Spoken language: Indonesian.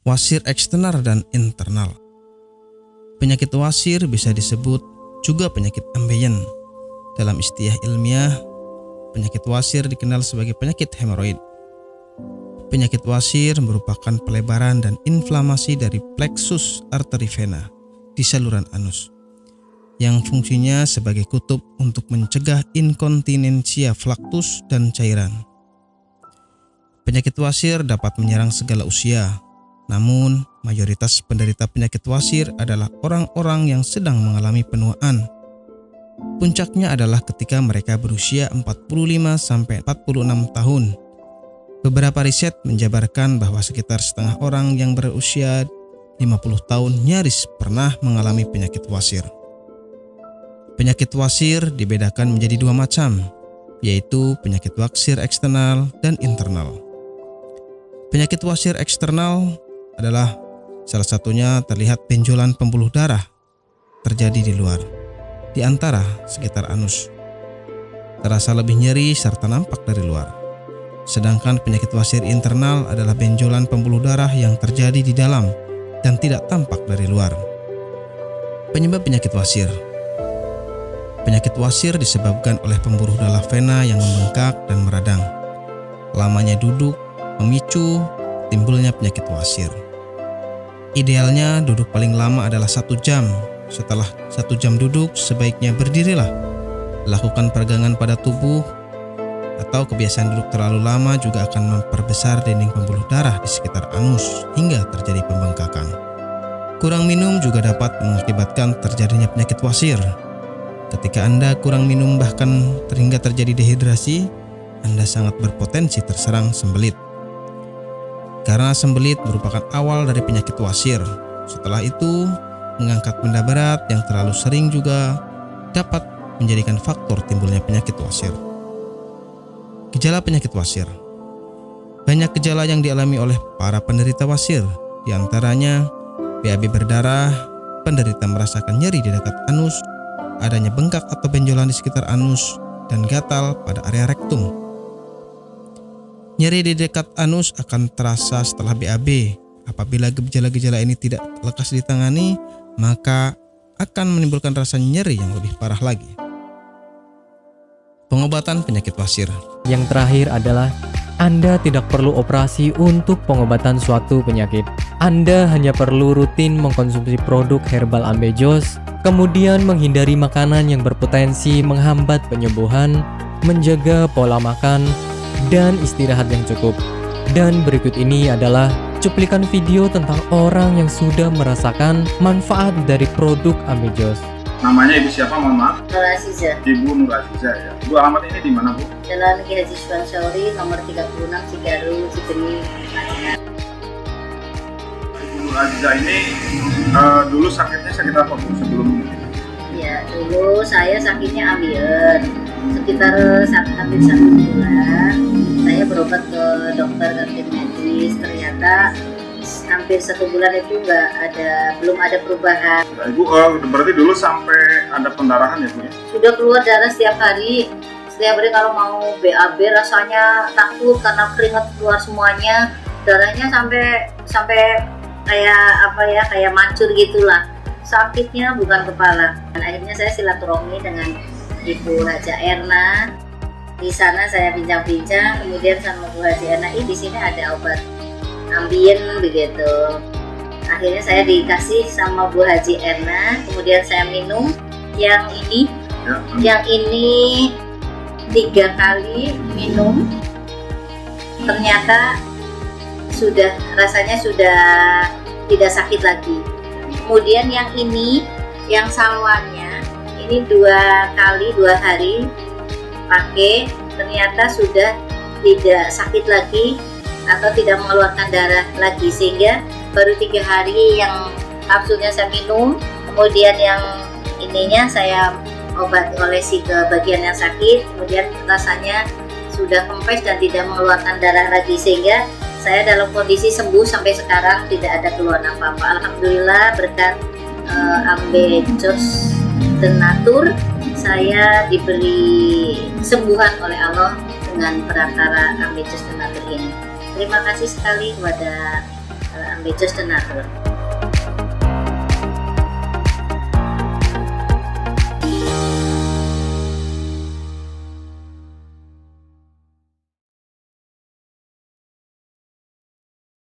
wasir eksternal dan internal. Penyakit wasir bisa disebut juga penyakit ambeien. Dalam istilah ilmiah, penyakit wasir dikenal sebagai penyakit hemoroid. Penyakit wasir merupakan pelebaran dan inflamasi dari plexus arteri vena di saluran anus, yang fungsinya sebagai kutub untuk mencegah inkontinensia flaktus dan cairan. Penyakit wasir dapat menyerang segala usia, namun mayoritas penderita penyakit wasir adalah orang-orang yang sedang mengalami penuaan. Puncaknya adalah ketika mereka berusia 45-46 tahun. Beberapa riset menjabarkan bahwa sekitar setengah orang yang berusia 50 tahun nyaris pernah mengalami penyakit wasir. Penyakit wasir dibedakan menjadi dua macam, yaitu penyakit wasir eksternal dan internal. Penyakit wasir eksternal adalah salah satunya terlihat benjolan pembuluh darah terjadi di luar, di antara sekitar anus. Terasa lebih nyeri serta nampak dari luar. Sedangkan penyakit wasir internal adalah benjolan pembuluh darah yang terjadi di dalam dan tidak tampak dari luar. Penyebab penyakit wasir. Penyakit wasir disebabkan oleh pembuluh darah vena yang membengkak dan meradang. Lamanya duduk memicu timbulnya penyakit wasir. Idealnya duduk paling lama adalah 1 jam. Setelah 1 jam duduk, sebaiknya berdirilah. Lakukan peregangan pada tubuh, atau kebiasaan duduk terlalu lama juga akan memperbesar dinding pembuluh darah di sekitar anus hingga terjadi pembengkakan. Kurang minum juga dapat mengakibatkan terjadinya penyakit wasir. Ketika Anda kurang minum bahkan hingga terjadi dehidrasi, Anda sangat berpotensi terserang sembelit. Karena sembelit merupakan awal dari penyakit wasir. Setelah itu, mengangkat benda berat yang terlalu sering juga dapat menjadikan faktor timbulnya penyakit wasir. Gejala penyakit wasir. Banyak gejala yang dialami oleh para penderita wasir, di antaranya BAB berdarah, penderita merasakan nyeri di dekat anus, adanya bengkak atau benjolan di sekitar anus, dan gatal pada area rektum. Nyeri di dekat anus akan terasa setelah BAB. Apabila gejala-gejala ini tidak lekas ditangani, maka akan menimbulkan rasa nyeri yang lebih parah lagi. Pengobatan penyakit wasir. Yang terakhir adalah Anda tidak perlu operasi untuk pengobatan suatu penyakit. Anda hanya perlu rutin mengkonsumsi produk herbal Ambejos, kemudian menghindari makanan yang berpotensi menghambat penyembuhan, menjaga pola makan, dan istirahat yang cukup. Dan berikut ini adalah cuplikan video tentang orang yang sudah merasakan manfaat dari produk Ambejos. Namanya Ibu siapa, mohon maaf? Nur Aziza. Ibu Nur Aziza ya. Bu, alamat ini di mana, Bu? Jalan Ki Haji Suwansori, nomor 36, Cigaru, Cibeni, Madinah. Ibu Nur Aziza ini dulu sakitnya sakit apa, Bu, sebelum ini? Ya, dulu saya sakitnya ambeien. Sekitar hampir 1 bulan, saya berobat ke dokter kantin medis. Ternyata hampir 1 bulan itu belum ada perubahan. Nah, Ibu berarti dulu sampai ada pendarahan ya, Bu ya? Sudah keluar darah setiap hari. Setiap hari kalau mau BAB rasanya takut karena keringat keluar semuanya. Darahnya sampai kayak mancur gitulah. Sakitnya bukan kepala. Dan akhirnya saya silaturahmi dengan Ibu Haja Erna. Di sana saya bincang-bincang, kemudian sama Bu Haji Erna, di sini ada obat ambien begitu. Akhirnya saya dikasih sama Bu Haji Erna, kemudian saya minum yang ini. Yang ini 3 kali minum, ternyata rasanya sudah tidak sakit lagi. Kemudian yang ini, yang salwannya, ini 2 kali 2 hari pakai, ternyata sudah tidak sakit lagi atau tidak mengeluarkan darah lagi, sehingga baru 3 hari yang kapsulnya saya minum, kemudian yang ininya saya olesi ke bagian yang sakit, kemudian rasanya sudah kempes dan tidak mengeluarkan darah lagi, sehingga saya dalam kondisi sembuh sampai sekarang, tidak ada keluhan apa-apa. Alhamdulillah berkat Ambejos Tenatur, saya diberi kesembuhan oleh Allah dengan perantara Ambejos Tenatur ini. Terima kasih sekali kepada Ambejos Tenatur.